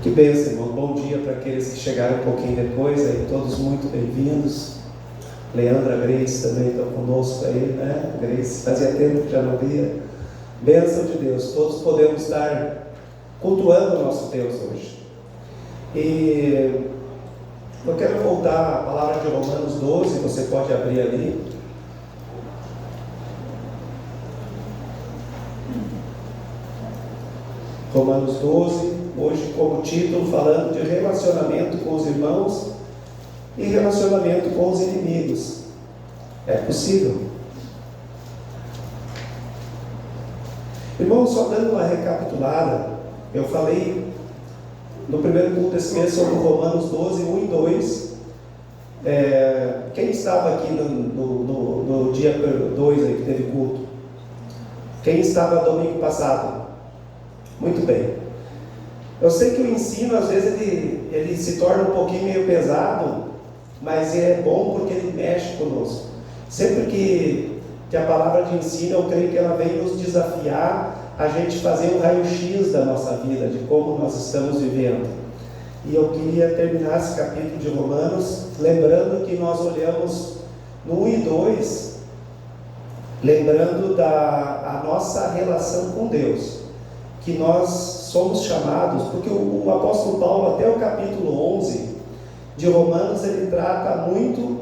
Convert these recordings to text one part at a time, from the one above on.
Que bênção, irmão. Bom dia para aqueles que chegaram um pouquinho depois, aí, todos muito bem-vindos. Leandra, Grace também estão conosco aí, né? Grace, fazia tempo que já não via. Bênção de Deus, todos podemos estar cultuando o nosso Deus hoje. E eu quero voltar à palavra de Romanos 12, você pode abrir ali. Romanos 12, hoje como título falando de relacionamento com os irmãos e relacionamento com os inimigos. É possível? Irmãos, só dando uma recapitulada, eu falei no primeiro culto desse mês sobre Romanos 12, 1 e 2. Quem estava aqui no dia 2 aí que teve culto? Quem estava domingo passado? Muito bem. Eu sei que o ensino às vezes ele se torna um pouquinho meio pesado, mas é bom porque ele mexe conosco. Sempre que a palavra de ensino, eu creio que ela vem nos desafiar a gente fazer um raio-x da nossa vida, de como nós estamos vivendo. E eu queria terminar esse capítulo de Romanos lembrando que nós olhamos no 1 e 2, lembrando da nossa relação com Deus, que nós somos chamados, porque o apóstolo Paulo, até o capítulo 11 de Romanos, ele trata muito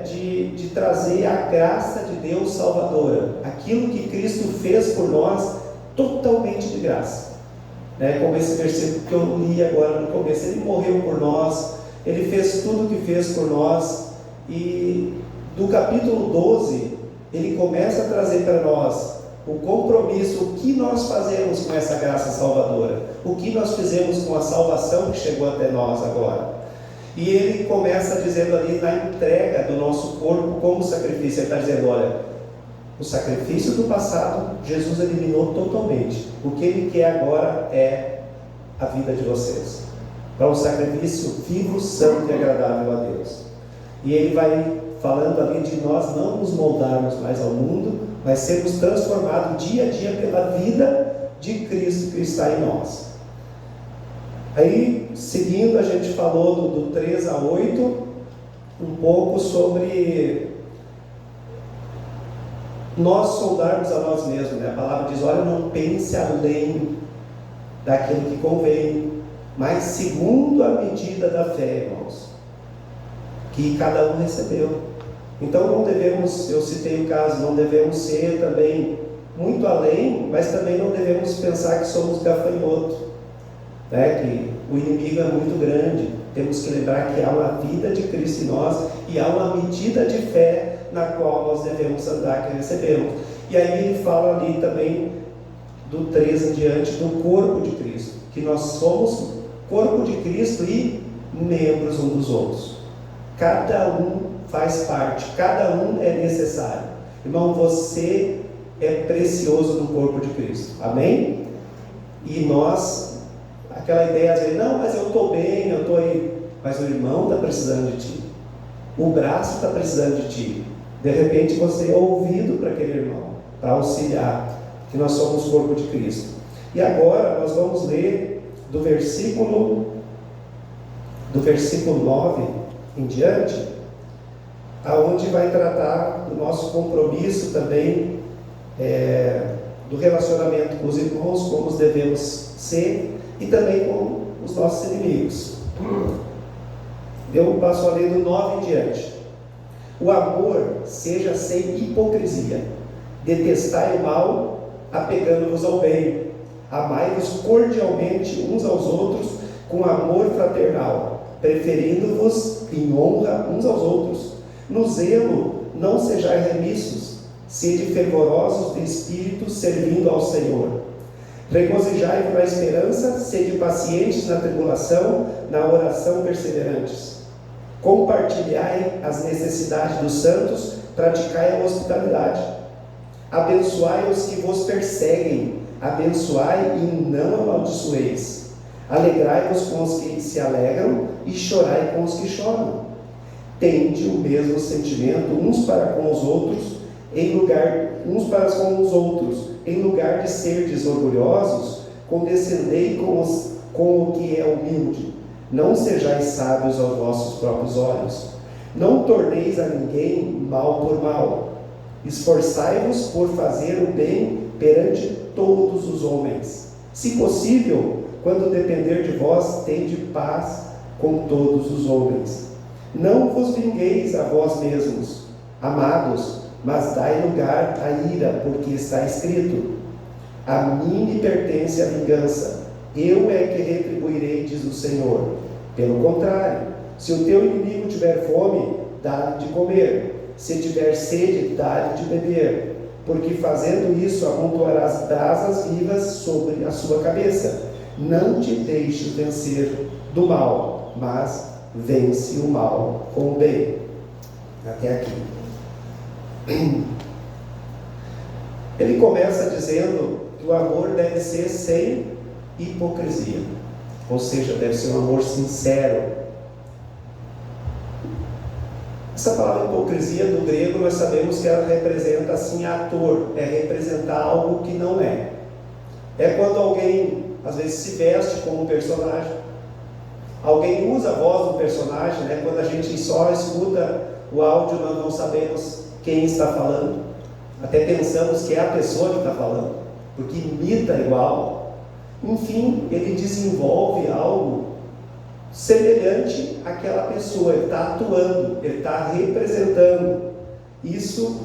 de trazer a graça de Deus salvadora, aquilo que Cristo fez por nós, totalmente de graça, né? Como esse versículo que eu li agora no começo, ele morreu por nós, ele fez tudo o que fez por nós, e do capítulo 12, ele começa a trazer para nós o compromisso, o que nós fazemos com essa graça salvadora, o que nós fizemos com a salvação que chegou até nós agora. E ele começa dizendo ali na entrega do nosso corpo como sacrifício. Ele está dizendo, olha, o sacrifício do passado, Jesus eliminou totalmente. O que ele quer agora é a vida de vocês. Para um sacrifício vivo, santo e agradável a Deus. E ele vai falando ali de nós não nos moldarmos mais ao mundo, mas sermos transformados dia a dia pela vida de Cristo que está em nós. Aí, seguindo, a gente falou do 3 a 8, um pouco sobre nós soldarmos a nós mesmos, né? A palavra diz, olha, não pense além daquilo que convém, mas segundo a medida da fé, irmãos, que cada um recebeu. Então não devemos, eu citei o caso, não devemos ser também muito além, mas também não devemos pensar que somos gafanhotos, né? Que o inimigo é muito grande. Temos que lembrar que há uma vida de Cristo em nós e há uma medida de fé na qual nós devemos andar, que recebemos. E aí ele fala ali também do 13 em diante, do corpo de Cristo, que nós somos corpo de Cristo e membros uns dos outros. Cada um faz parte, cada um é necessário. Irmão, você é precioso no corpo de Cristo, amém? E nós, aquela ideia de dizer, não, mas eu estou bem, eu estou aí, mas o irmão está precisando de ti, o braço está precisando de ti, de repente você é ouvido para aquele irmão, para auxiliar, que nós somos o corpo de Cristo. E agora nós vamos ler do versículo 9 em diante, aonde vai tratar do nosso compromisso também, do relacionamento com os irmãos, como os devemos ser, e também com os nossos inimigos. Eu passo a ler do 9 em diante. O amor seja sem hipocrisia, detestai o mal, apegando-vos ao bem, amai-vos cordialmente uns aos outros com amor fraternal, preferindo-vos em honra uns aos outros. No zelo não sejais remissos, sede fervorosos de espírito, servindo ao Senhor. Regozijai-vos na esperança, sede pacientes na tribulação, na oração perseverantes. Compartilhai as necessidades dos santos, praticai a hospitalidade. Abençoai os que vos perseguem, abençoai e não amaldiçoeis. Alegrai-vos com os que se alegram e chorai com os que choram. Tende o mesmo sentimento uns para com os outros, uns para com os outros, em lugar de serdes orgulhosos, condescendei com o que é humilde. Não sejais sábios aos vossos próprios olhos. Não torneis a ninguém mal por mal. Esforçai-vos por fazer o bem perante todos os homens. Se possível, quando depender de vós, tende paz com todos os homens. Não vos vingueis a vós mesmos, amados, mas dai lugar à ira, porque está escrito: a mim me pertence a vingança, eu é que retribuirei, diz o Senhor. Pelo contrário, se o teu inimigo tiver fome, dá-lhe de comer, se tiver sede, dá-lhe de beber, porque fazendo isso amontoarás brasas vivas sobre a sua cabeça. Não te deixes vencer do mal, mas vence o mal com o bem. Até aqui. Ele começa dizendo que o amor deve ser sem hipocrisia, ou seja, deve ser um amor sincero. Essa palavra hipocrisia do grego, nós sabemos que ela representa assim ator, é representar algo que não é. É quando alguém às vezes se veste como um personagem, alguém usa a voz do personagem, né? Quando a gente só escuta o áudio, nós não sabemos quem está falando, até pensamos que é a pessoa que está falando, porque imita igual. Enfim, ele desenvolve algo semelhante àquela pessoa, ele está atuando, ele está representando. Isso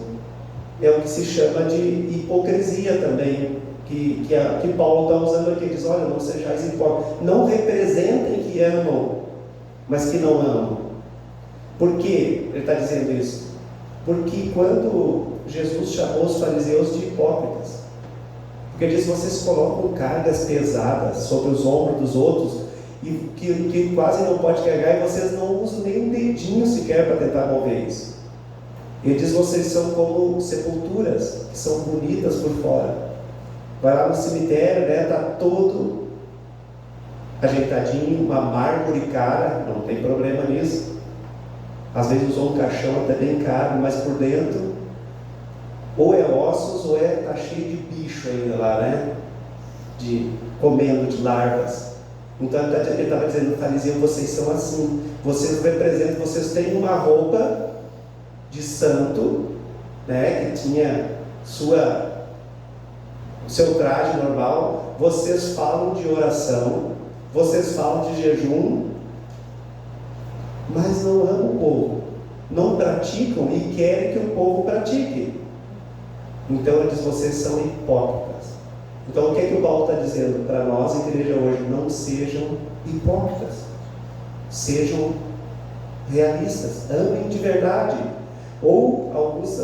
é o que se chama de hipocrisia também, que Paulo está usando aqui. Ele diz: olha, não sejais hipócritas, não representem que amam, mas que não amam. Por que ele está dizendo isso? Porque quando Jesus chamou os fariseus de hipócritas, porque ele diz: vocês colocam cargas pesadas sobre os ombros dos outros, e que quase não pode carregar, e vocês não usam nem um dedinho sequer para tentar mover isso. Ele diz: vocês são como sepulturas, que são bonitas por fora. Vai lá no cemitério, né? Está todo ajeitadinho, uma mármore cara, não tem problema nisso. Às vezes usou um caixão até bem caro, mas por dentro ou é ossos ou está cheio de bicho ainda lá, né? Comendo de larvas. Então ele estava dizendo: fariseu, vocês são assim, vocês representam, vocês têm uma roupa de santo, né? Que tinha seu traje normal, vocês falam de oração, vocês falam de jejum, mas não amam o povo, não praticam e querem que o povo pratique. Então ele diz: vocês são hipócritas. Então o que é que o Paulo está dizendo para nós, igreja, hoje? Não sejam hipócritas, sejam realistas, amem de verdade, ou alguns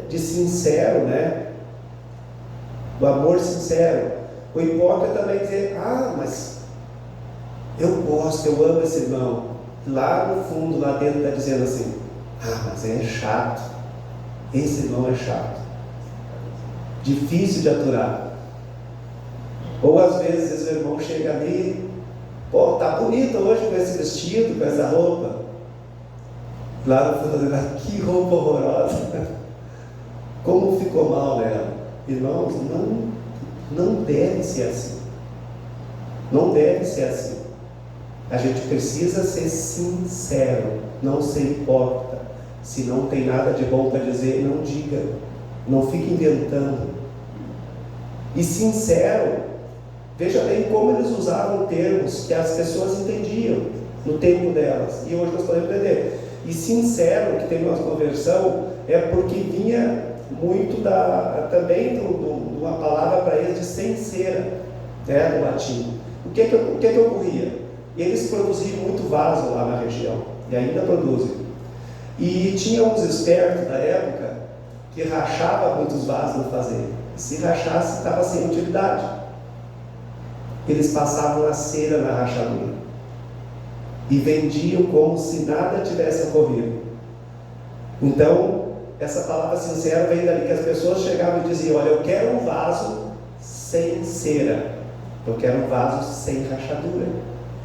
de sincero, né? Do amor sincero. O hipócrita também dizer: ah, mas eu gosto, eu amo esse irmão. Lá no fundo, lá dentro, está dizendo assim: ah, mas é chato, esse irmão é chato, difícil de aturar. Ou às vezes o irmão chega ali: pô, tá bonito hoje com esse vestido, com essa roupa. Lá no fundo, que roupa horrorosa, como ficou mal nela. Irmãos, não deve ser assim. Não deve ser assim. A gente precisa ser sincero, não ser hipócrita. Se não tem nada de bom para dizer, não diga, não fique inventando. E sincero, veja bem como eles usavam termos que as pessoas entendiam no tempo delas, e hoje nós podemos entender. E sincero, que tem uma conversão, é porque vinha muito também de uma palavra para eles de sincera, né, do latim. O que é que ocorria? Eles produziam muito vaso lá na região, e ainda produzem. E tinha uns espertos da época que rachavam muitos vasos no fazer. E se rachasse, estava sem utilidade. Eles passavam a cera na rachadura e vendiam como se nada tivesse ocorrido. Então, essa palavra sincera vem dali, que as pessoas chegavam e diziam: olha, eu quero um vaso sem cera, eu quero um vaso sem rachadura,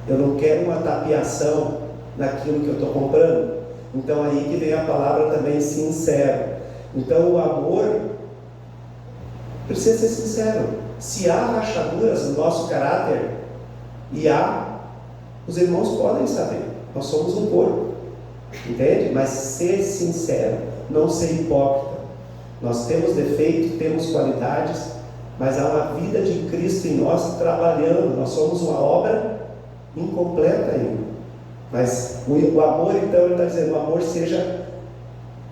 eu não quero uma tapiação naquilo que eu estou comprando. Então aí que vem a palavra também sincero. Então o amor precisa ser sincero. Se há rachaduras no nosso caráter, E os irmãos podem saber, nós somos um corpo, entende? Mas ser sincero, não ser hipócrita. Nós temos defeitos, temos qualidades, mas há uma vida de Cristo em nós trabalhando. Nós somos uma obra incompleta ainda. Mas o amor, então, ele está dizendo, o amor seja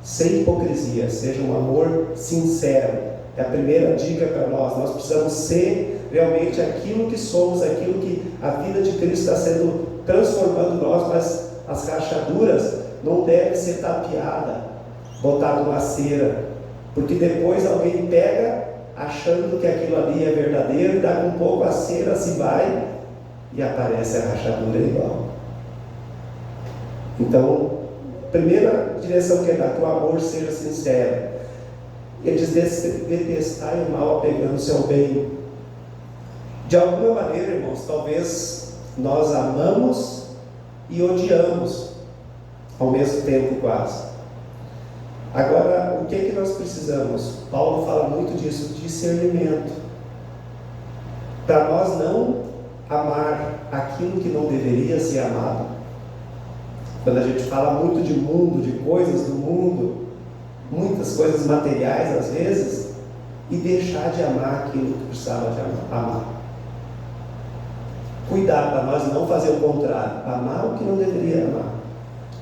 sem hipocrisia, seja um amor sincero. É a primeira dica para nós. Nós precisamos ser realmente aquilo que somos, aquilo que a vida de Cristo está sendo transformando nós, mas as rachaduras não devem ser tapeadas, botadas numa cera, porque depois alguém pega achando que aquilo ali é verdadeiro, e dá um pouco a cera se vai e aparece a rachadura igual. Então, a primeira direção que ele dá, que o amor seja sincero. Ele diz: detestai o mal apegando-se ao bem. De alguma maneira, irmãos, talvez nós amamos e odiamos ao mesmo tempo, quase. Agora, o que é que nós precisamos? Paulo fala muito disso, discernimento. Para nós não amar aquilo que não deveria ser amado. Quando a gente fala muito de mundo, de coisas do mundo, muitas coisas materiais às vezes, e deixar de amar aquilo que precisava de amar. Cuidar para nós não fazer o contrário, amar o que não deveria amar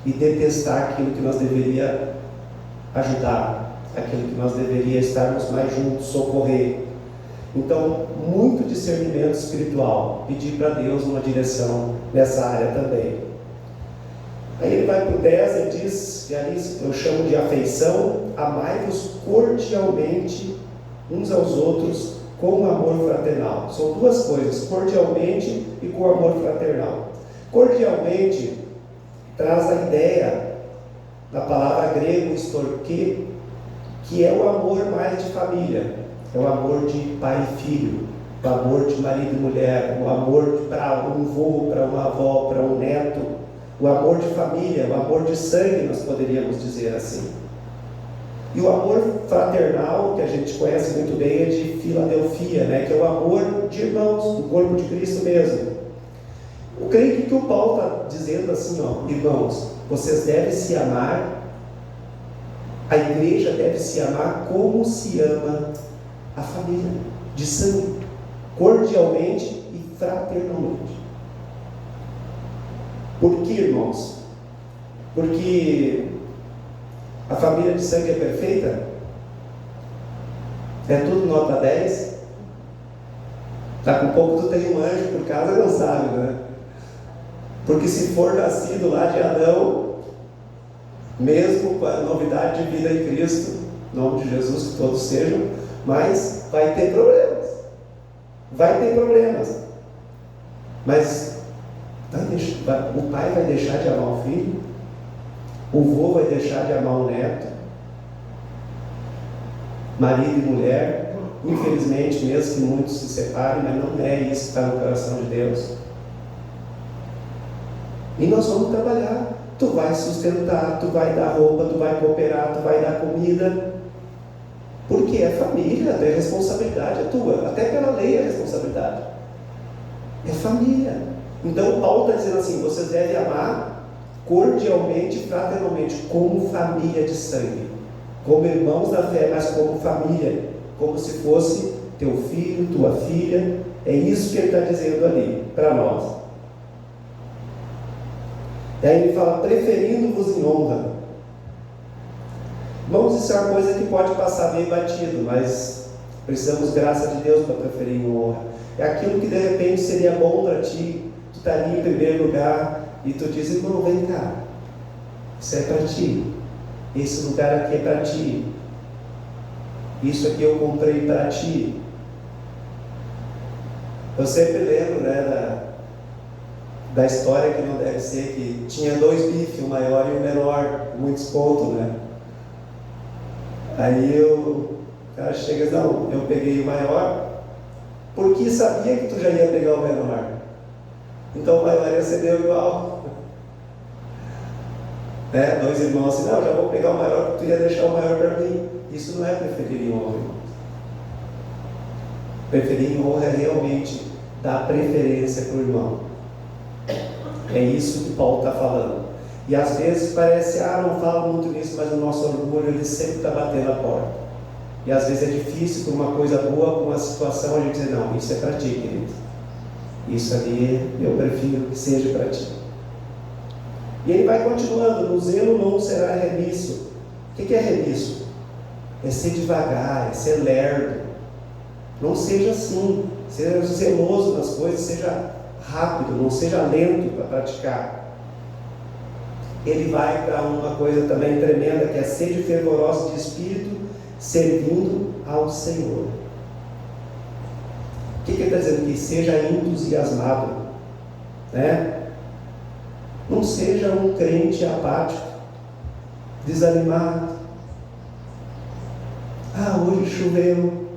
e detestar aquilo que nós deveria ajudar, aquilo que nós deveria estarmos mais juntos, socorrer. Então, muito discernimento espiritual, pedir para Deus uma direção nessa área também. Aí ele vai para o 10 e diz, e ali eu chamo de afeição: amai-vos cordialmente uns aos outros com amor fraternal. São duas coisas, cordialmente e com amor fraternal. Cordialmente traz a ideia da palavra grego storge, que é o amor mais de família, é o amor de pai e filho, o amor de marido e mulher, o amor para um avô, para uma avó, para um neto, o amor de família, o amor de sangue, nós poderíamos dizer assim. E o amor fraternal, que a gente conhece muito bem, é de Filadelfia, né? Que é o amor de irmãos, do corpo de Cristo mesmo. Eu creio que o Paulo está dizendo assim, ó, irmãos, vocês devem se amar, a igreja deve se amar como se ama a família, de sangue, cordialmente e fraternalmente. Por que, irmãos? Porque a família de sangue é perfeita? É tudo nota 10? Está com pouco, tu tem um anjo por casa, não sabe, né? Porque se for nascido lá de Adão, mesmo com a novidade de vida em Cristo, em nome de Jesus, que todos sejam, mas vai ter problemas. Vai ter problemas. Mas o pai vai deixar de amar o filho, o avô vai deixar de amar o neto, marido e mulher, infelizmente, mesmo que muitos se separem, mas não é isso que está no coração de Deus. E nós vamos trabalhar. Tu vai sustentar, tu vai dar roupa, tu vai cooperar, tu vai dar comida, porque é família, é responsabilidade, é tua, até pela lei é responsabilidade, é família. Então Paulo está dizendo assim: vocês devem amar cordialmente e fraternalmente, como família de sangue, como irmãos da fé, mas como família, como se fosse teu filho, tua filha. É isso que ele está dizendo ali para nós. E aí ele fala: preferindo-vos em honra. Irmãos, isso é uma coisa que pode passar bem batido, mas precisamos, graça de Deus, para preferir em honra. É aquilo que de repente seria bom para ti. Tu está ali em primeiro lugar e tu diz: irmão, vem cá, isso é para ti, esse lugar aqui é para ti, isso aqui eu comprei para ti. Eu sempre lembro, né, da história, que não deve ser, que tinha 2 bifes, o maior e o menor, muito desconto, né? Aí o cara chega e diz: não, eu peguei o maior porque sabia que tu já ia pegar o menor, então o maior ia ser deu igual, né? 2 irmãos assim: não, já vou pegar o maior porque tu ia deixar o maior para mim. Isso não é preferir em honra, irmão. Preferir em honra é realmente dar preferência para o irmão. É isso que Paulo está falando. E às vezes parece, não falo muito nisso, mas o nosso orgulho, ele sempre está batendo a porta. E às vezes é difícil, por uma coisa boa, por uma situação, a gente dizer, não, isso é para ti, querido. Isso ali eu prefiro que seja para ti. E ele vai continuando, no zelo não será remisso. O que é remisso? É ser devagar, é ser lerdo. Não seja assim, seja zeloso nas coisas, seja rápido, não seja lento para praticar. Ele vai para uma coisa também tremenda, que é sede fervorosa de espírito, servindo ao Senhor. O que ele está dizendo aqui? Seja entusiasmado, né? Não seja um crente apático, desanimado. Hoje choveu,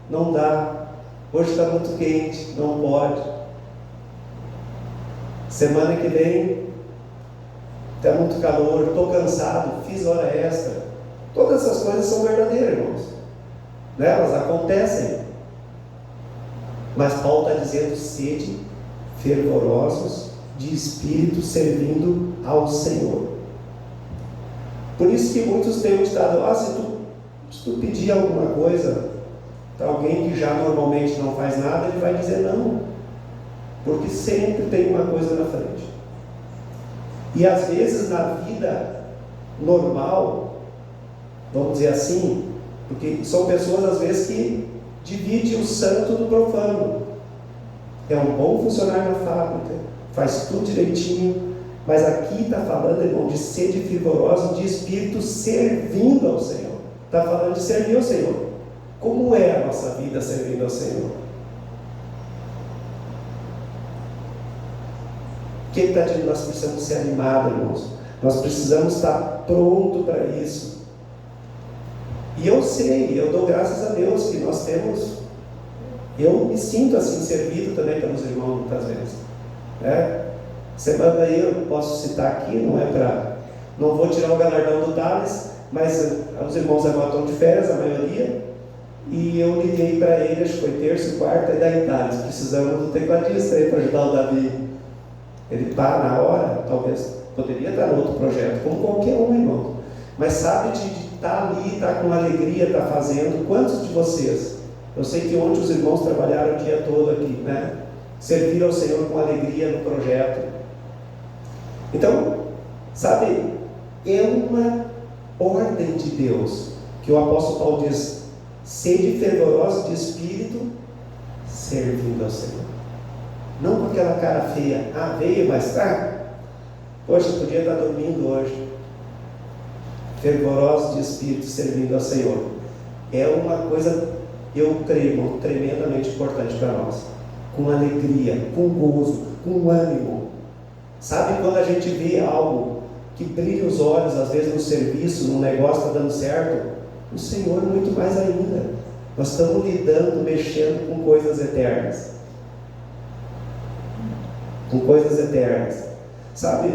não dá. Hoje está muito quente, não pode. Semana que vem está muito calor, estou cansado, fiz hora extra. Todas essas coisas são verdadeiras, irmãos, né? Elas acontecem. Mas Paulo está dizendo: sede fervorosos de espírito, servindo ao Senhor. Por isso que muitos têm ditado: se tu pedir alguma coisa para alguém que já normalmente não faz nada, ele vai dizer não, porque sempre tem uma coisa na frente. E às vezes na vida normal, vamos dizer assim, porque são pessoas às vezes que dividem o santo do profano. É um bom funcionário na fábrica, faz tudo direitinho, mas aqui está falando, irmão, de sede fervorosa de espírito, servindo ao Senhor. Está falando de servir ao Senhor. Como é a nossa vida servindo ao Senhor? O que ele está dizendo? Nós precisamos ser animados, irmãos. Nós precisamos estar pronto para isso. E eu sei, eu dou graças a Deus que nós temos. Eu me sinto assim servido também pelos irmãos muitas vezes, né? Semana aí eu posso citar aqui, não vou tirar o galardão do Thales, mas os irmãos agora estão de férias, a maioria, e eu liguei para eles, acho que foi terça e quarta, e daí Thales, precisamos do tecladista aí para ajudar o Davi. Ele para na hora, talvez poderia estar no outro projeto, como qualquer um, irmão, mas sabe de estar ali, estar com alegria, estar fazendo. Quantos de vocês? Eu sei que ontem os irmãos trabalharam o dia todo aqui, né? Serviram ao Senhor com alegria no projeto. Então, sabe, é uma ordem de Deus, que o apóstolo Paulo diz: sede fervorosos de espírito, servindo ao Senhor. Não com aquela cara feia, veio, mas poxa, podia estar dormindo hoje. Fervorosos de espírito, servindo ao Senhor. É uma coisa, eu creio, irmão, tremendamente importante para nós. Com alegria, com gozo, com ânimo. Sabe quando a gente vê algo que brilha os olhos, às vezes no serviço, no negócio está dando certo? O Senhor muito mais ainda. Nós estamos lidando, mexendo com coisas eternas. Com coisas eternas. Sabe,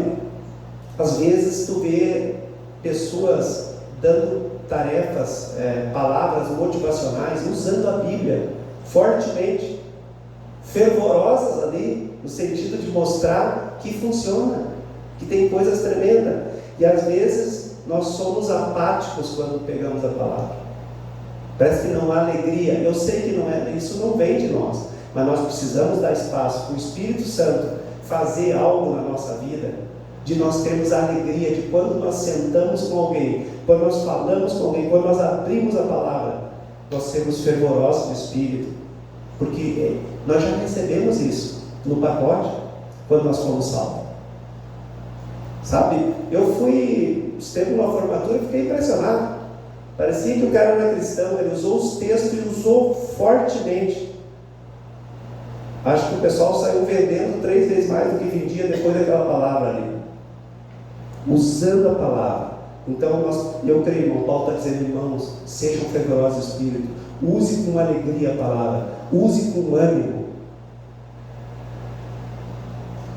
às vezes tu vê pessoas dando tarefas, palavras motivacionais, usando a Bíblia fortemente, fervorosas ali, no sentido de mostrar que funciona, que tem coisas tremendas. E às vezes nós somos apáticos quando pegamos a palavra. Parece que não há alegria. Eu sei que não é, isso não vem de nós, mas nós precisamos dar espaço para o Espírito Santo fazer algo na nossa vida, de nós termos a alegria de quando nós sentamos com alguém, quando nós falamos com alguém, quando nós abrimos a palavra, nós sermos fervorosos do Espírito, porque nós já recebemos isso no pacote quando nós fomos salvos. Sabe, esteve numa formatura e fiquei impressionado. Parecia que o cara era cristão, ele usou os textos e usou fortemente. Acho que o pessoal saiu vendendo 3 vezes mais do que vendia depois daquela palavra ali, usando a palavra. Então eu creio, irmão, Paulo está dizendo: irmãos, sejam fervorosos de espírito, use com alegria a palavra, use com ânimo.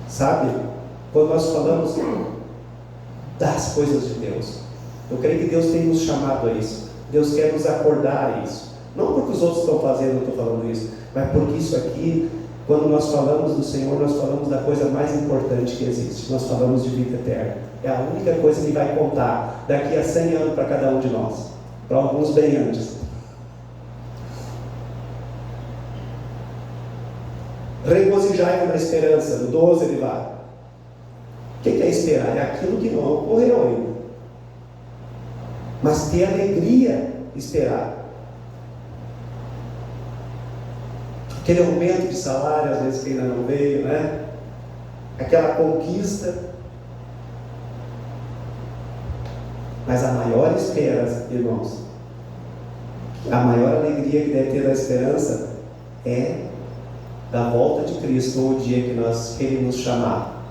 Sabe, quando nós falamos das coisas de Deus, eu creio que Deus tem nos chamado a isso. Deus quer nos acordar a isso. Não porque os outros estão fazendo, eu estou falando isso, mas porque isso aqui Quando nós falamos do Senhor, nós falamos da coisa mais importante que existe. Nós falamos de vida eterna. É a única coisa que vai contar daqui a 100 anos para cada um de nós. Para alguns bem antes. Regozijai na esperança, no 12 ele vai. O que é esperar? É aquilo que não ocorreu ainda. Mas ter alegria esperar. Aquele aumento de salário, às vezes que ainda não veio, né? Aquela conquista. Mas a maior esperança, irmãos, a maior alegria que deve ter da esperança é da volta de Cristo, ou o dia que nós queremos chamar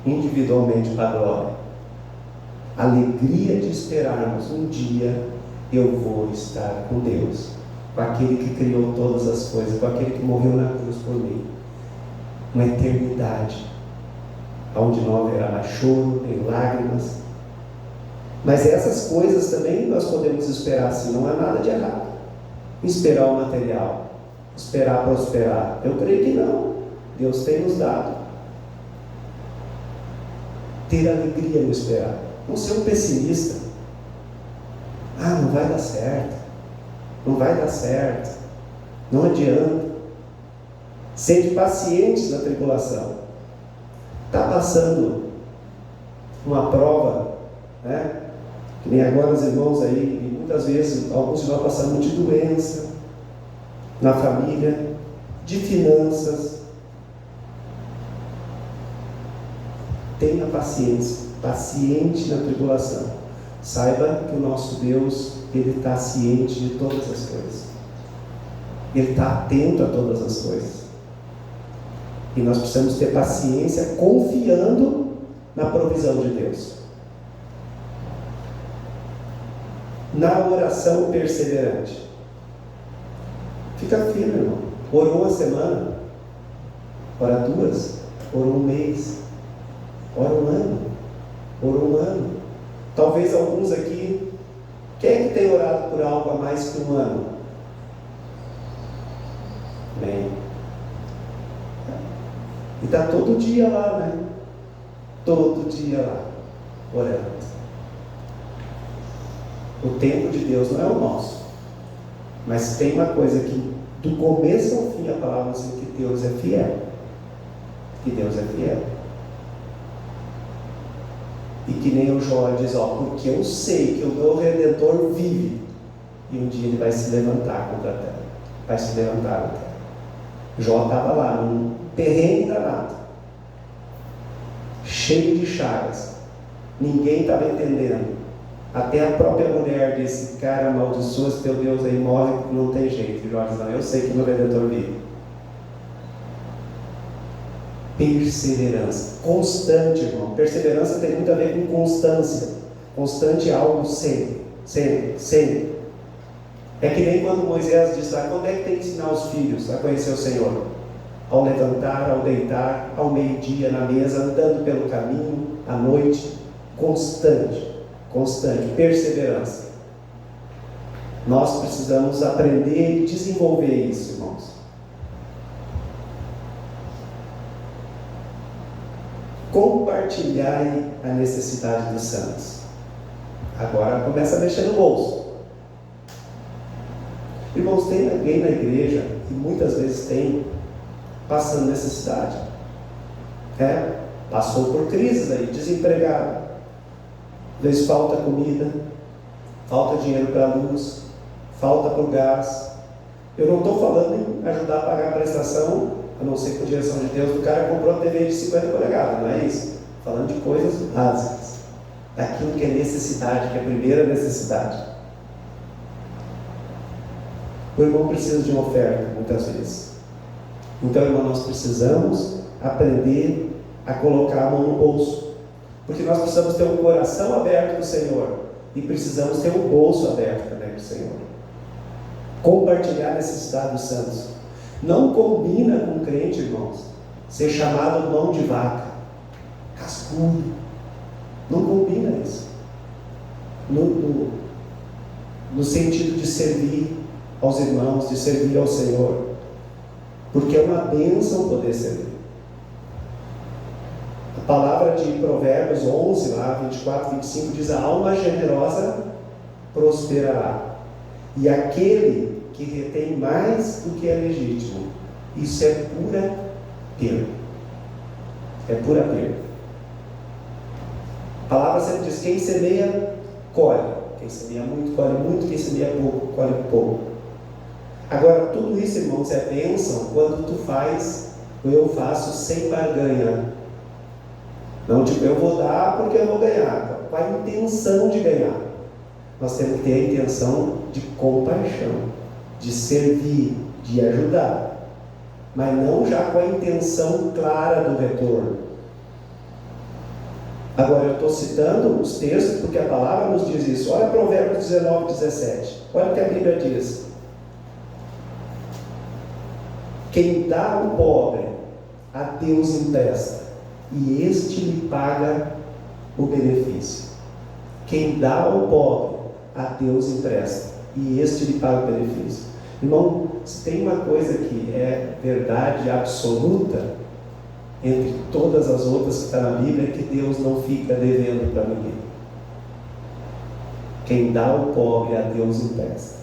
individualmente para a glória. A alegria de esperarmos um dia eu vou estar com Deus, com aquele que criou todas as coisas, com aquele que morreu na cruz por mim. Uma eternidade, onde não haverá mais choro, nem lágrimas. Mas essas coisas também nós podemos esperar, assim, não há nada de errado. Esperar o material, esperar prosperar. Eu creio que não. Deus tem nos dado. Ter alegria no esperar. Não ser um pessimista. Ah, não vai dar certo. Não vai dar certo. Não adianta. Sede pacientes na tribulação. Está passando uma prova, né? Que nem agora os irmãos aí, e muitas vezes, alguns de nós passamos de doença na família, de finanças. Tenha paciência, paciente na tribulação. Saiba que o nosso Deus, Ele está ciente de todas as coisas. Ele está atento a todas as coisas. E nós precisamos ter paciência confiando na provisão de Deus. Na oração perseverante. Fica firme, irmão. Orou uma semana, ora 2, orou um mês, ora um ano, orou um ano. Talvez alguns aqui, quem é que tem orado por algo há mais que um ano? Bem. E está todo dia lá, né? Todo dia lá, orando. O tempo de Deus não é o nosso. Mas tem uma coisa que, do começo ao fim, a palavra diz que Deus é fiel. Que Deus é fiel. E que nem o Jó diz, porque eu sei que o meu Redentor vive. E um dia ele vai se levantar contra a terra. Vai se levantar na terra. Jó estava lá, num terreno danado. Cheio de chagas. Ninguém estava entendendo. Até a própria mulher disse, cara, amaldiçoa-se teu Deus aí, morre, porque não tem jeito. E Jó diz, não, eu sei que meu Redentor vive. Perseverança, constante, irmão. Perseverança tem muito a ver com constância. Constante é algo sempre, sempre, sempre. É que nem quando Moisés disse lá, quando é que tem que ensinar os filhos a conhecer o Senhor? Ao levantar, ao deitar, ao meio-dia na mesa, andando pelo caminho, à noite. Constante, constante, perseverança. Nós precisamos aprender e desenvolver isso, irmãos. Compartilhai a necessidade dos santos. Agora começa a mexer no bolso. Irmãos, tem alguém na igreja, e muitas vezes tem, passando necessidade. Passou por crises aí, desempregado. Às vezes falta comida, falta dinheiro para a luz, falta para o gás. Eu não estou falando em ajudar a pagar a prestação, a não ser com direção de Deus, o cara comprou uma TV de 50 polegadas, não é isso? Falando de coisas básicas, daquilo que é necessidade, que é a primeira necessidade. O irmão precisa de uma oferta, muitas vezes. Então, irmão, nós precisamos aprender a colocar a mão no bolso, porque nós precisamos ter um coração aberto do Senhor, e precisamos ter um bolso aberto também do Senhor. Compartilhar a necessidade dos santos. Não combina com o crente, irmãos, ser chamado mão de vaca, cascudo. Não combina isso. No sentido de servir aos irmãos, de servir ao Senhor. porque é uma bênção poder servir. A palavra de Provérbios 11, lá, 24, 25, diz: a alma generosa prosperará, e aquele que retém mais do que é legítimo, isso é pura perda. É pura perda. A palavra sempre diz: quem semeia, colhe. Quem semeia muito, colhe muito. Quem semeia pouco, colhe pouco. Agora, tudo isso, irmãos, é bênção quando tu faz, ou eu faço, sem barganha. Não tipo, eu vou dar porque eu vou ganhar, com a intenção de ganhar. Nós temos que ter a intenção de compaixão, de servir, de ajudar, mas não já com a intenção clara do retorno. Agora, eu estou citando os textos porque a palavra nos diz isso. Olha Provérbios 19, 17. Olha o que a Bíblia diz: quem dá ao pobre, a Deus empresta, e este lhe paga o benefício. Quem dá ao pobre, a Deus empresta, e este lhe paga o benefício. Irmão, se tem uma coisa que é verdade absoluta, entre todas as outras que está na Bíblia, é que Deus não fica devendo para ninguém. Quem dá ao pobre, a Deus empresta.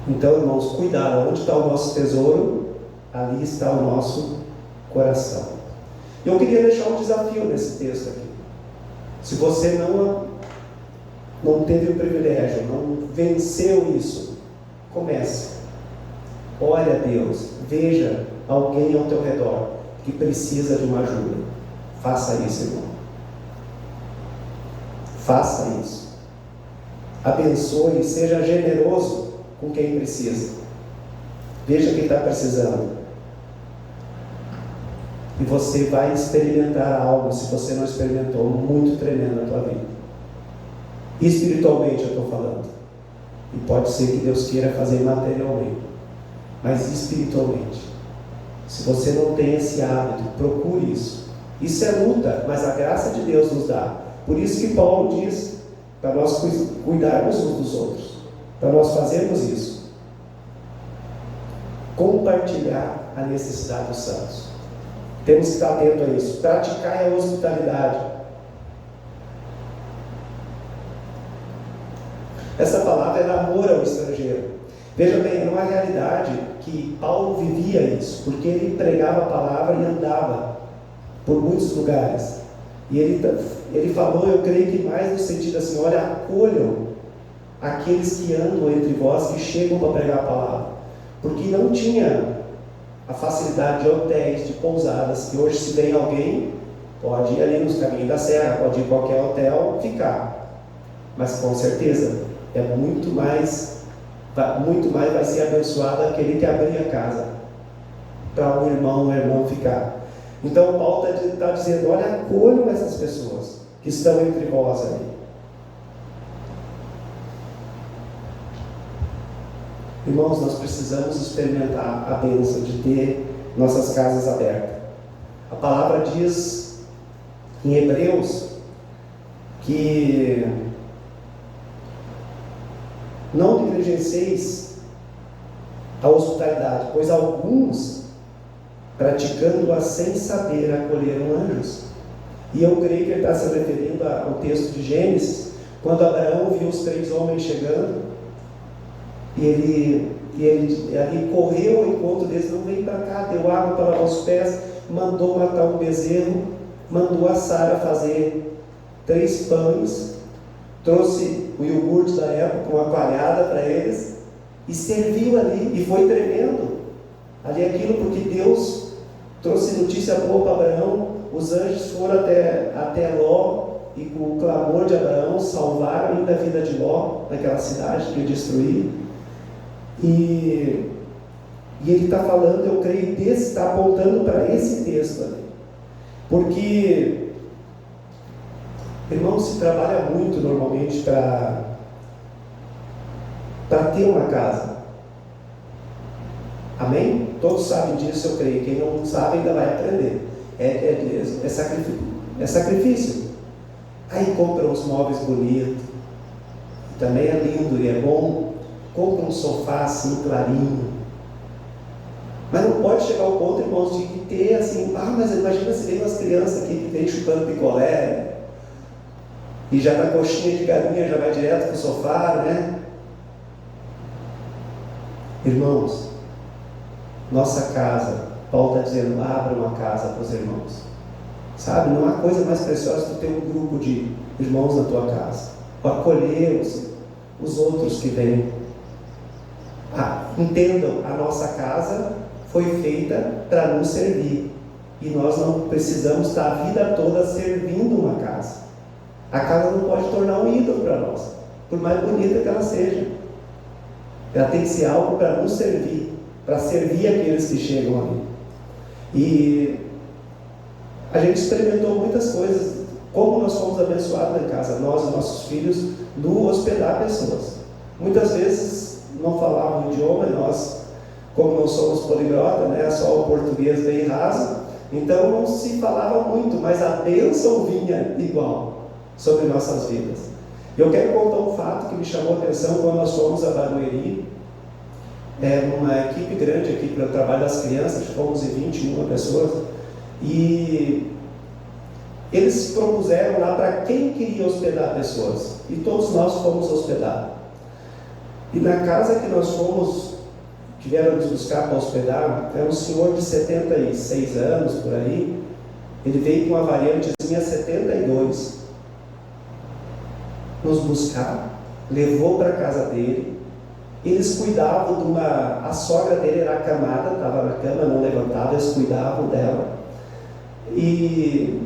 Então, irmãos, cuidado, onde está o nosso tesouro, ali está o nosso coração. Eu queria deixar um desafio nesse texto aqui. Se você não teve o privilégio, não venceu isso, comece. Ore a Deus, veja alguém ao teu redor que precisa de uma ajuda. Faça isso, irmão. Faça isso. Abençoe, seja generoso com quem precisa. Veja quem está precisando. E você vai experimentar algo, se você não experimentou, muito tremendo na tua vida. Espiritualmente eu estou falando. E pode ser que Deus queira fazer materialmente. Mas espiritualmente, se você não tem esse hábito, procure isso. Isso é luta, mas a graça de Deus nos dá. Por isso que Paulo diz para nós cuidarmos uns dos outros, para nós fazermos isso. Compartilhar a necessidade dos santos. Temos que estar atento a isso. Praticar a hospitalidade. Essa palavra era amor ao estrangeiro. Veja bem, era uma realidade que Paulo vivia isso, porque ele pregava a palavra e andava por muitos lugares. E ele falou, eu creio que mais no sentido assim: olha, acolham aqueles que andam entre vós, que chegam para pregar a palavra. Porque não tinha a facilidade de hotéis, de pousadas, que hoje, se vem alguém, pode ir ali nos caminhos da serra, pode ir em qualquer hotel ficar. Mas com certeza é muito mais vai ser abençoado aquele que abrir a casa para um irmão ficar. Então Paulo está dizendo: olha, acolham essas pessoas que estão entre vós aí. Irmãos, nós precisamos experimentar a bênção de ter nossas casas abertas. A palavra diz em Hebreus que não negligencieis a hospitalidade, pois alguns, praticando-a sem saber, acolheram anjos. E eu creio que ele está se referindo ao texto de Gênesis, quando Abraão viu os 3 homens chegando, e ele ali correu ao encontro deles: não, vem para cá, deu água para lavar os pés, mandou matar um bezerro, mandou a Sara fazer 3 pães, trouxe o iogurte da época, uma coalhada para eles, e serviu ali, e foi tremendo ali aquilo, porque Deus trouxe notícia boa para Abraão. Os anjos foram até Ló, e com o clamor de Abraão salvaram ainda a vida de Ló, naquela cidade que ia destruir. E ele está falando, eu creio, está apontando para esse texto ali, porque, irmão, se trabalha muito normalmente para ter uma casa. Amém? Todos sabem disso, eu creio. Quem não sabe ainda vai aprender. É sacrifício. Aí compra uns móveis bonitos, também é lindo e é bom. Compra um sofá assim, clarinho. Mas não pode chegar ao ponto, irmãos, de que ter assim, mas imagina se vem umas crianças aqui que vem chupando picolé, e já na coxinha de galinha já vai direto para o sofá, né? Irmãos, nossa casa, Paulo está dizendo, abra uma casa para os irmãos. Sabe, não há coisa mais preciosa do que ter um grupo de irmãos na tua casa. Ou acolher os outros que vêm. Entendam, a nossa casa foi feita para nos servir. E nós não precisamos estar a vida toda servindo uma casa. A casa não pode tornar um ídolo para nós, por mais bonita que ela seja. Ela tem que ser algo para nos servir, para servir aqueles que chegam ali. E a gente experimentou muitas coisas, como nós fomos abençoados em casa, nós e nossos filhos, no hospedar pessoas. Muitas vezes não falavam o idioma, e nós, como não somos poliglota, né, só o português bem raso, então não se falava muito, mas a bênção vinha igual sobre nossas vidas. Eu quero contar um fato que me chamou a atenção quando nós fomos a Barueri, uma equipe grande aqui para o trabalho das crianças, fomos em 21 pessoas, e eles propuseram lá para quem queria hospedar pessoas, e todos nós fomos hospedados. E na casa que nós fomos, que vieram nos buscar para hospedar, era um senhor de 76 anos por aí. Ele veio com uma variantezinha 72 nos buscar, levou para a casa dele. Eles cuidavam de a sogra dele era acamada, estava na cama, não levantava, eles cuidavam dela. E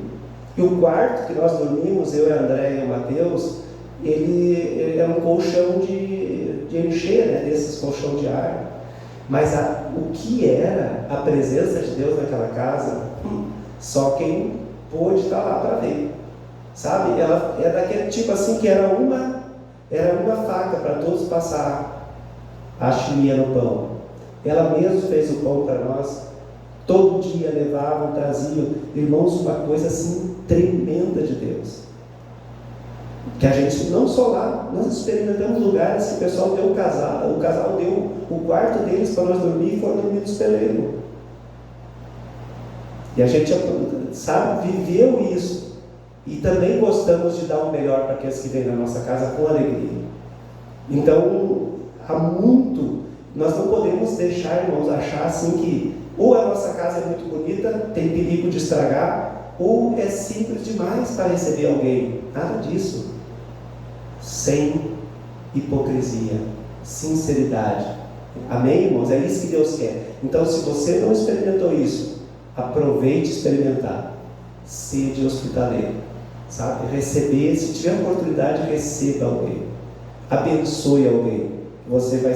o quarto que nós dormimos, eu, a André e o Mateus, ele era um colchão de encher, né, desses colchão de ar. Mas o que era a presença de Deus naquela casa, só quem pôde estar lá para ver. Sabe? Ela é daquele tipo assim que era uma faca para todos passar a chimia no pão. Ela mesma fez o pão para nós. Todo dia levavam, traziam. Irmãos, uma coisa assim tremenda de Deus. Que a gente, não só lá, nós experimentamos lugares que o pessoal deu o casal deu o quarto deles para nós dormir e foram dormir no espelho. E a gente, sabe, viveu isso. E também gostamos de dar o melhor para aqueles que vêm na nossa casa com alegria. Então, há muito, nós não podemos deixar, irmãos, achar assim que ou a nossa casa é muito bonita, tem perigo de estragar, ou é simples demais para receber alguém. Nada disso. Sem hipocrisia, sinceridade. Amém, irmãos? É isso que Deus quer. Então, se você não experimentou isso, aproveite experimentar. Seja hospitaleiro, sabe? Receber, se tiver oportunidade, receba alguém. Abençoe alguém. Você vai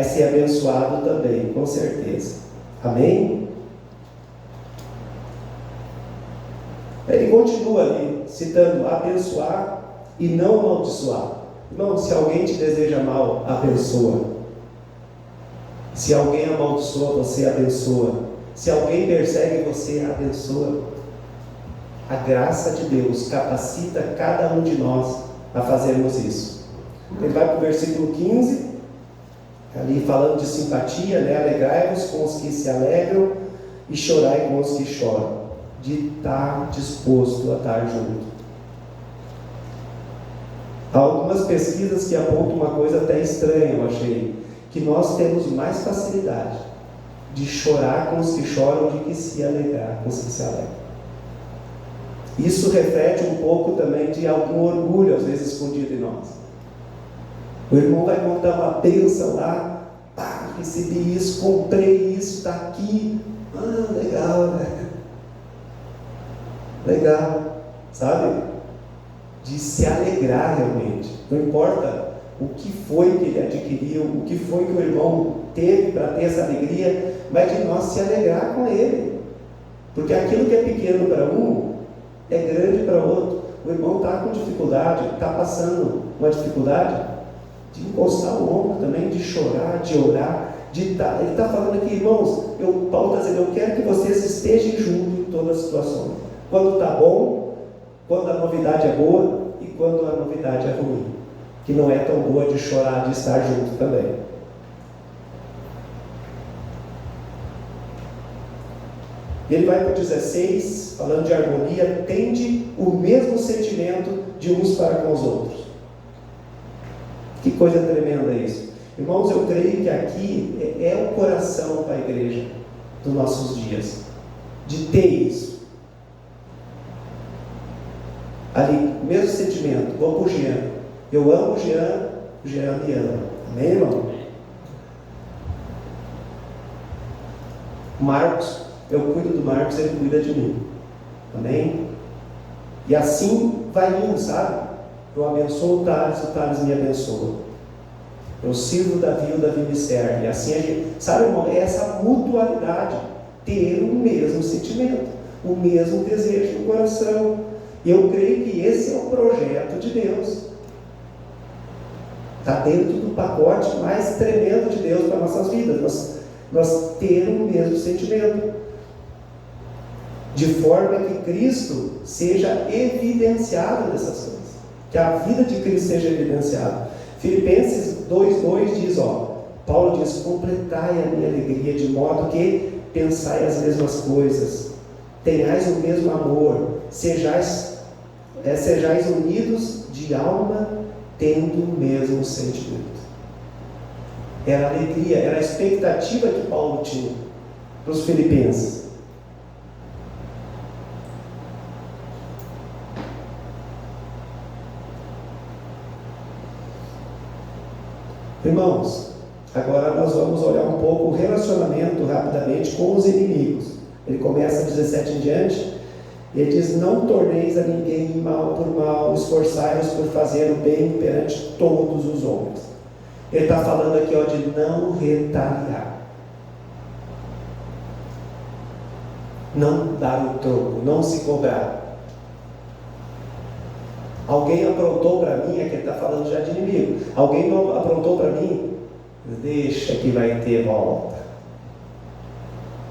ser abençoado também, com certeza. Amém? Ele continua ali, citando, abençoar e não amaldiçoar. Não, se alguém te deseja mal, abençoa. Se alguém amaldiçoa, você abençoa. Se alguém persegue, você abençoa. A graça de Deus capacita cada um de nós a fazermos isso. Ele vai para o versículo 15, ali falando de simpatia, né? Alegrai-vos com os que se alegram e chorai com os que choram, de estar disposto a estar junto. Há algumas pesquisas que apontam uma coisa até estranha, eu achei, que nós temos mais facilidade de chorar com os que choram do que se alegrar com os que se alegram. Isso reflete um pouco também de algum orgulho, às vezes escondido em nós. O irmão vai contar uma bênção lá, recebi isso, comprei isso, está aqui, legal, né? Legal, sabe? De se alegrar realmente. Não importa o que foi que ele adquiriu, o que foi que o irmão teve para ter essa alegria, mas de nós se alegrar com ele. Porque aquilo que é pequeno para um, é grande para outro. O irmão está com dificuldade, está passando uma dificuldade, de encostar o ombro também, de chorar, de orar, ele está falando aqui, irmãos, Paulo está dizendo, eu quero que vocês estejam juntos em todas as situações. Quando está bom, quando a novidade é boa e quando a novidade é ruim. que não é tão boa de chorar, de estar junto também. E ele vai para o 16, falando de harmonia, tende o mesmo sentimento de uns para com os outros. Que coisa tremenda isso. Irmãos, eu creio que aqui é o coração para a igreja dos nossos dias, de ter isso. Ali, mesmo sentimento, vou para o Jean. Eu amo o Jean me ama. Amém, irmão? Marcos, eu cuido do Marcos, ele cuida de mim. Amém? E assim vai indo, sabe? Eu abençoo o Thales me abençoa. Eu sirvo o Davi me serve. E assim a gente, sabe, irmão, é essa mutualidade, ter o mesmo sentimento, o mesmo desejo no coração. E eu creio que esse é o projeto de Deus. Está dentro do pacote mais tremendo de Deus para nossas vidas. Nós ter o mesmo sentimento, de forma que Cristo seja evidenciado nessas coisas, que a vida de Cristo seja evidenciada. Filipenses 2:2 diz, Paulo diz, completai a minha alegria, de modo que pensai as mesmas coisas, tenhais o mesmo amor, sejais unidos de alma, tendo o mesmo sentimento. Era a alegria, era a expectativa que Paulo tinha para os filipenses. Irmãos, agora nós vamos olhar um pouco o relacionamento rapidamente com os inimigos. Ele começa 17 em diante, e ele diz, não torneis a ninguém mal por mal, esforçai-vos por fazer o bem perante todos os homens. Ele está falando aqui de não retaliar, não dar o troco, não se cobrar. Alguém aprontou para mim, aqui ele está falando já de inimigo, alguém não aprontou para mim, deixa que vai ter volta,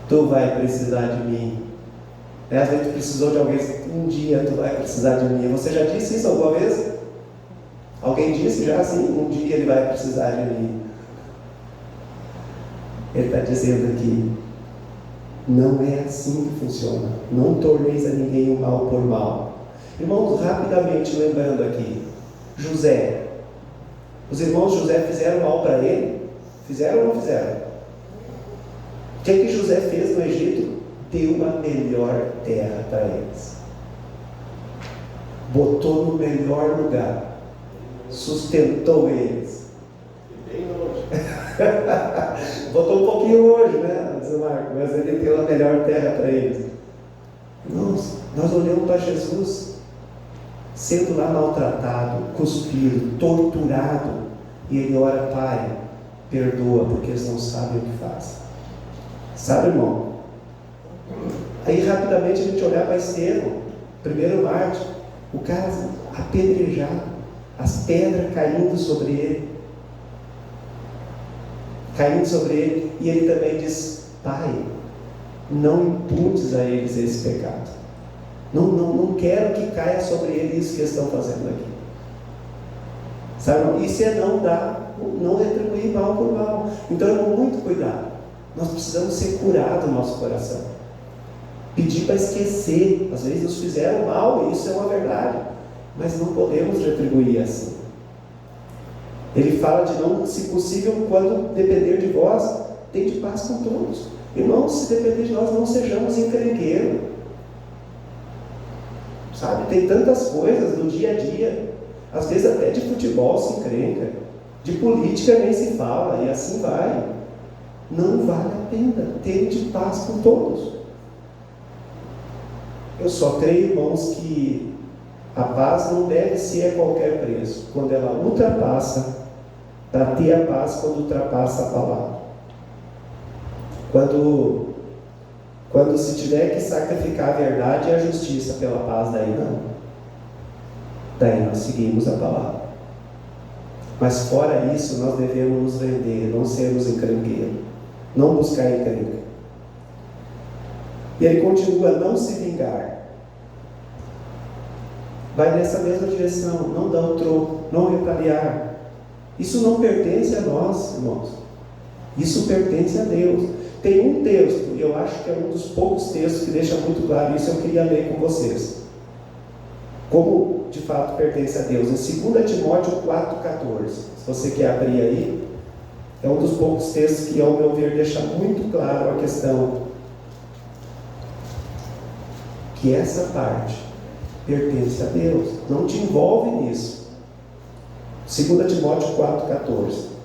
tu vai precisar de mim. Às vezes tu precisou de alguém, um dia tu vai precisar de mim. Você já disse isso alguma vez? Alguém disse já assim, um dia ele vai precisar de mim. Ele está dizendo aqui, não é assim que funciona. Não torneis a ninguém o mal por mal. Irmãos, rapidamente lembrando aqui, José. Os irmãos de José fizeram mal para ele? Fizeram ou não fizeram? O que José fez no Egito? Deu uma melhor terra para eles. Botou no melhor lugar. Sustentou eles. Botou um pouquinho longe, né, Marco? Mas ele deu a melhor terra para eles. Nós olhamos para Jesus sendo lá maltratado, cuspido, torturado, e ele ora, Pai, perdoa, porque eles não sabem o que fazem. Sabe, irmão? Aí rapidamente a gente olhar para Estevão, primeiro mártir, o cara apedrejado, as pedras caindo sobre ele, e ele também diz, Pai, não imputes a eles esse pecado. Não quero que caia sobre eles isso que eles estão fazendo aqui. Sabe? Isso é não retribuir mal por mal. Então, com muito cuidado, nós precisamos ser curados no nosso coração. Pedir para esquecer. Às vezes nos fizeram mal, e isso é uma verdade, mas não podemos retribuir assim. Ele fala de não, se possível, quando depender de vós, tende paz com todos. Irmãos, se depender de nós, não sejamos encrenqueiros. Sabe, tem tantas coisas do dia a dia, às vezes até de futebol se encrenca, de política nem se fala, e assim vai. Não vale a pena, tende paz com todos. Eu só creio, irmãos, que a paz não deve ser a qualquer preço, quando ela ultrapassa, para ter a paz quando ultrapassa a palavra. Quando se tiver que sacrificar a verdade e a justiça pela paz, daí não. Daí nós seguimos a palavra. Mas fora isso, nós devemos nos render, não sermos encrenqueiros, não buscar encrenca. E ele continua, não se vingar. Vai nessa mesma direção, não dar o troco, não retaliar. Isso não pertence a nós, irmãos. Isso pertence a Deus. Tem um texto, e eu acho que é um dos poucos textos que deixa muito claro isso, eu queria ler com vocês. Como de fato pertence a Deus. Em 2 Timóteo 4,14. Se você quer abrir aí, é um dos poucos textos que, ao meu ver, deixa muito claro a questão que essa parte pertence a Deus. Não te envolve nisso. 2 Timóteo 4,14.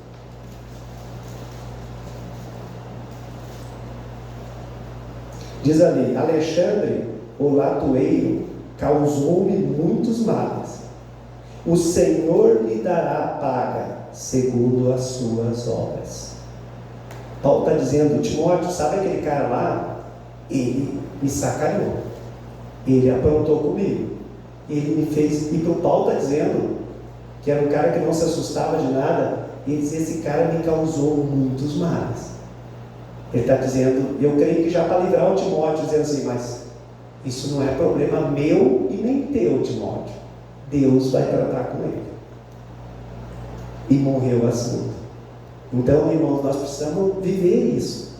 Diz ali: Alexandre, o latoeiro, causou-me muitos males. O Senhor lhe dará a paga segundo as suas obras. Paulo está dizendo: Timóteo, sabe aquele cara lá? Ele me sacaneou. Ele aprontou comigo. Ele me fez. E para o Paulo está dizendo que era um cara que não se assustava de nada. Ele diz: esse cara me causou muitos males. Ele está dizendo, eu creio que já para livrar o Timóteo, dizendo assim: mas isso não é problema meu e nem teu, Timóteo. Deus vai tratar com ele. E morreu o assunto. Então, irmãos, nós precisamos viver isso.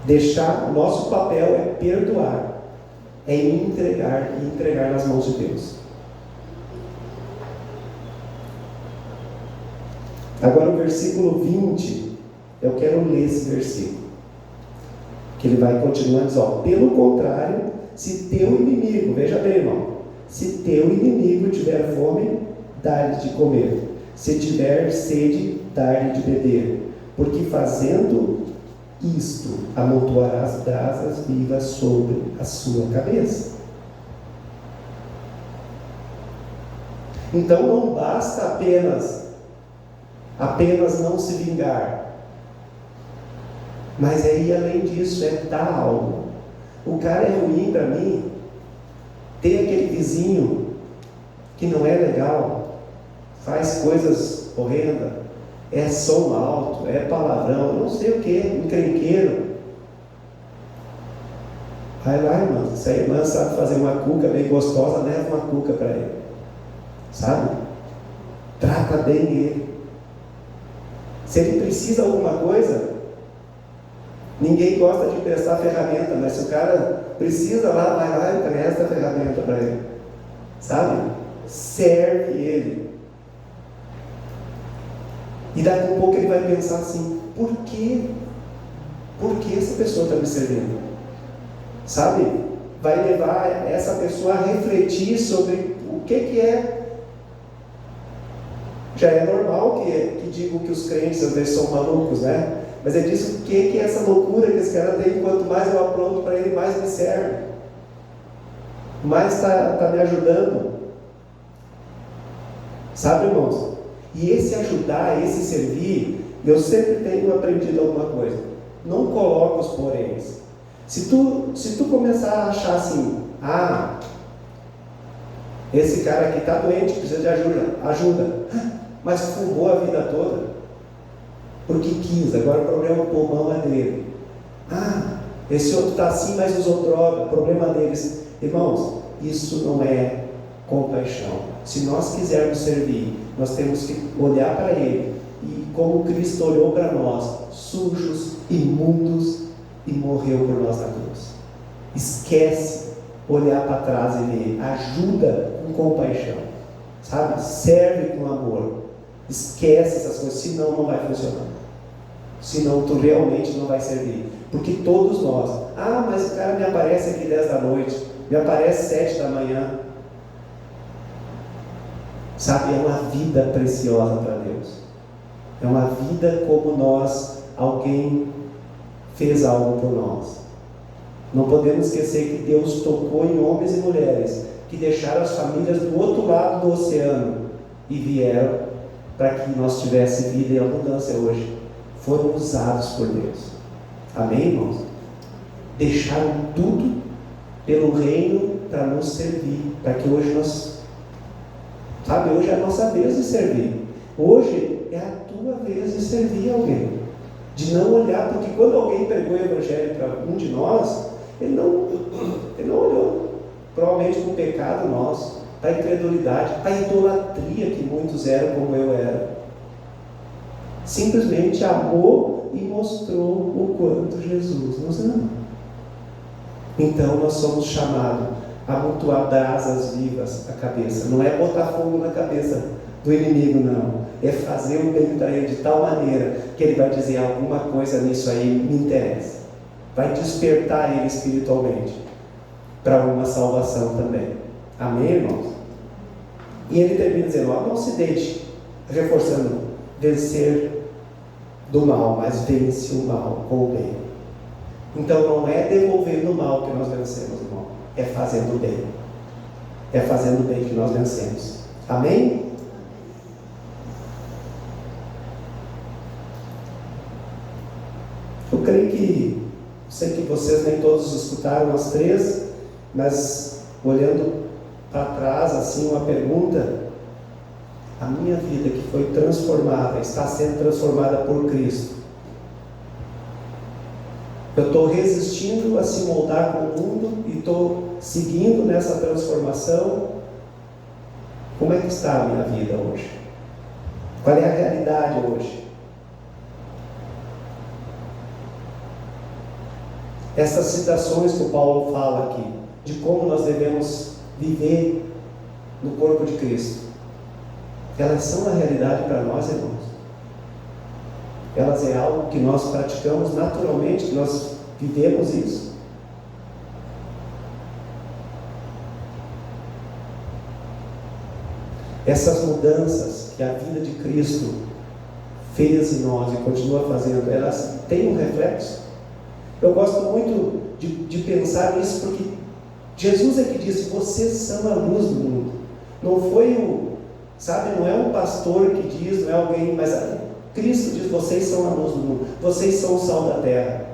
O nosso papel é perdoar, é entregar e entregar nas mãos de Deus. Agora o versículo 20. Eu quero ler esse versículo, que ele vai continuar dizendo: pelo contrário, se teu inimigo, veja bem, irmão, se teu inimigo tiver fome, dá-lhe de comer, se tiver sede, dá-lhe de beber, porque fazendo isto, amontoarás brasas vivas sobre a sua cabeça. Então não basta apenas não se vingar, mas é ir além disso, é dar algo. O cara é ruim para mim, tem aquele vizinho que não é legal, faz coisas horrendas, é som alto, é palavrão, não sei o que, encrenqueiro. Vai lá, irmã, se a irmã sabe fazer uma cuca bem gostosa, leva uma cuca para ele, sabe? Trata bem ele. Se ele precisa de alguma coisa, ninguém gosta de emprestar ferramenta, mas se o cara precisa lá, vai lá e empresta a ferramenta para ele, sabe? Serve ele. E daqui a pouco ele vai pensar assim: por quê? Por que essa pessoa está me servindo? Sabe? Vai levar essa pessoa a refletir sobre o que é. Já é normal que digam que os crentes às vezes são malucos, né? Mas ele diz: o que é essa loucura que esse cara tem? Quanto mais eu apronto para ele, mais me serve, mais está me ajudando. Sabe, irmãos? E esse ajudar, esse servir, eu sempre tenho aprendido alguma coisa: não coloca os poréns. Se tu começar a achar assim: esse cara aqui está doente, precisa de ajuda, mas fumou a vida toda porque quis, agora o problema é o pulmão é dele. Esse outro está assim, mas usou droga, problema deles. Irmãos, isso não é compaixão. Se nós quisermos servir, nós temos que olhar para ele, e como Cristo olhou para nós, sujos, imundos, e morreu por nós na cruz. Esquece olhar para trás e ver, ajuda com compaixão, sabe? Serve com amor. Esquece essas coisas, senão não vai funcionar. Senão tu realmente não vai servir. Porque todos nós, mas o cara me aparece aqui 10 da noite, me aparece 7 da manhã. Sabe, é uma vida preciosa para Deus. É uma vida como nós, alguém fez algo por nós. Não podemos esquecer que Deus tocou em homens e mulheres que deixaram as famílias do outro lado do oceano e vieram para que nós tivéssemos vida e abundância hoje. Foram usados por Deus. Amém, irmãos? Deixaram tudo pelo reino para nos servir, para que hoje nós, sabe, hoje é a nossa vez de servir. Hoje é a tua vez de servir alguém, de não olhar, porque quando alguém pregou o evangelho para um de nós, ele não olhou provavelmente para o pecado nosso, para a incredulidade, para a idolatria que muitos eram como eu era. Simplesmente amou e mostrou o quanto Jesus nos ama. Então nós somos chamados a amontoar brasas vivas à cabeça. Não é botar fogo na cabeça do inimigo, não. É fazer o bem para ele de tal maneira que ele vai dizer: alguma coisa nisso aí me interessa. Vai despertar ele espiritualmente para uma salvação também. Amém, irmãos? E ele termina dizendo: não se deixe, reforçando, vencer do mal, mas vence o mal com o bem. Então não é devolvendo o mal que nós vencemos, irmão. É fazendo o bem. É fazendo o bem que nós vencemos. Amém? Eu creio que, sei que vocês nem todos escutaram as três, mas olhando para trás, assim, uma pergunta: a minha vida que foi transformada, está sendo transformada por Cristo, eu estou resistindo a se moldar com o mundo e estou seguindo nessa transformação? Como é que está a minha vida hoje? Qual é a realidade hoje? Essas citações que o Paulo fala aqui, de como nós devemos viver no corpo de Cristo, elas são a realidade para nós, irmãos? Elas é algo que nós praticamos naturalmente, que nós vivemos isso? Essas mudanças que a vida de Cristo fez em nós e continua fazendo, elas têm um reflexo? Eu gosto muito de pensar nisso, porque Jesus é que disse: vocês são a luz do mundo. Não foi não é um pastor que diz, não é alguém, mas Cristo diz: vocês são a luz do mundo, vocês são o sal da terra.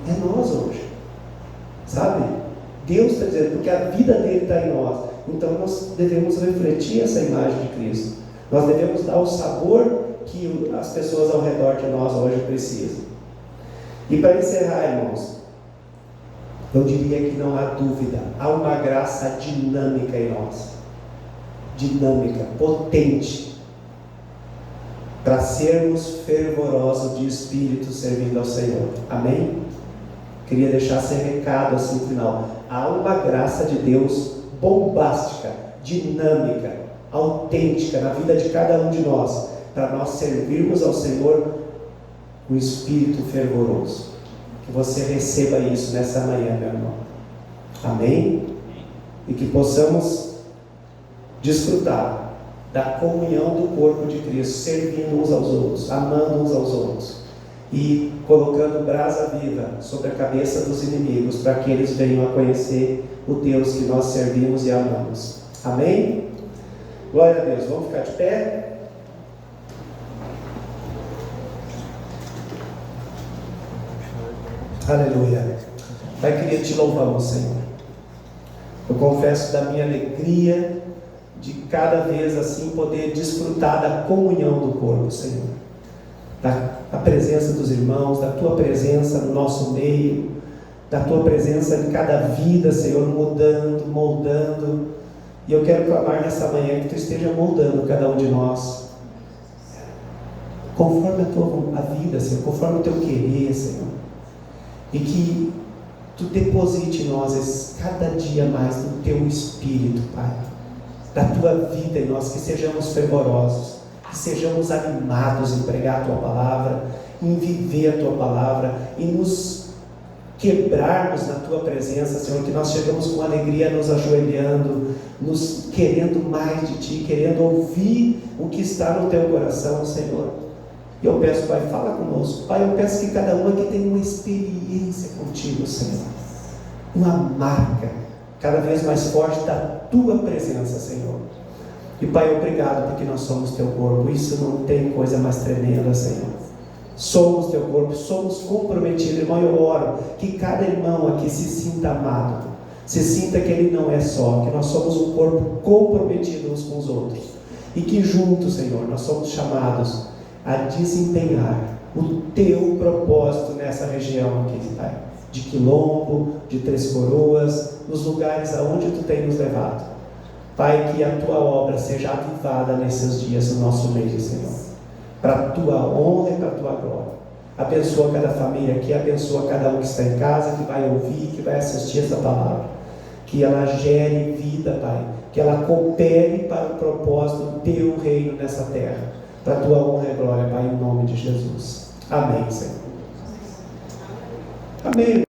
É nós hoje, sabe? Deus está dizendo, porque a vida dele está em nós. Então nós devemos refletir essa imagem de Cristo. Nós devemos dar o sabor que as pessoas ao redor de nós hoje precisam. E para encerrar, irmãos, eu diria que não há dúvida, há uma graça dinâmica em nós, dinâmica, potente, para sermos fervorosos de espírito servindo ao Senhor. Amém? Queria deixar esse recado assim no final. Há uma graça de Deus bombástica, dinâmica, autêntica na vida de cada um de nós, para nós servirmos ao Senhor com espírito fervoroso. Que você receba isso nessa manhã, meu irmão. Amém? E que possamos desfrutar da comunhão do corpo de Cristo, servindo uns aos outros, amando uns aos outros e colocando brasa viva sobre a cabeça dos inimigos, para que eles venham a conhecer o Deus que nós servimos e amamos. Amém? Glória a Deus. Vamos ficar de pé? Aleluia. Pai querido, te louvamos, Senhor. Eu confesso da minha alegria de cada vez assim poder desfrutar da comunhão do corpo, Senhor, da presença dos irmãos, da tua presença no nosso meio, da tua presença em cada vida, Senhor, mudando, moldando. E eu quero clamar nessa manhã que tu esteja moldando cada um de nós conforme a vida, Senhor, conforme o teu querer, Senhor, e que tu deposite em nós cada dia mais do teu Espírito, Pai, da tua vida em nós, que sejamos fervorosos, que sejamos animados em pregar a tua palavra, em viver a tua palavra, em nos quebrarmos na tua presença, Senhor, que nós chegamos com alegria nos ajoelhando, nos querendo mais de ti, querendo ouvir o que está no teu coração, Senhor. E eu peço, Pai, fala conosco. Pai, eu peço que cada um aqui tenha uma experiência contigo, Senhor, uma marca cada vez mais forte da tua presença, Senhor. E Pai, obrigado porque nós somos teu corpo. Isso não tem coisa mais tremenda, Senhor. Somos teu corpo, somos comprometidos. Irmão, eu oro que cada irmão aqui se sinta amado, se sinta que ele não é só, que nós somos um corpo comprometido uns com os outros, e que juntos, Senhor, nós somos chamados a desempenhar o teu propósito nessa região aqui, Pai. de Quilombo, de Três Coroas, nos lugares aonde Tu tem nos levado. Pai, que a Tua obra seja avivada nesses dias no nosso meio, Senhor, para a Tua honra e para a Tua glória. Abençoa cada família aqui, abençoa cada um que está em casa, que vai ouvir, que vai assistir essa palavra. Que ela gere vida, Pai, que ela coopere para o propósito do Teu reino nessa terra, para a Tua honra e glória, Pai, em nome de Jesus. Amém, Senhor. Amém.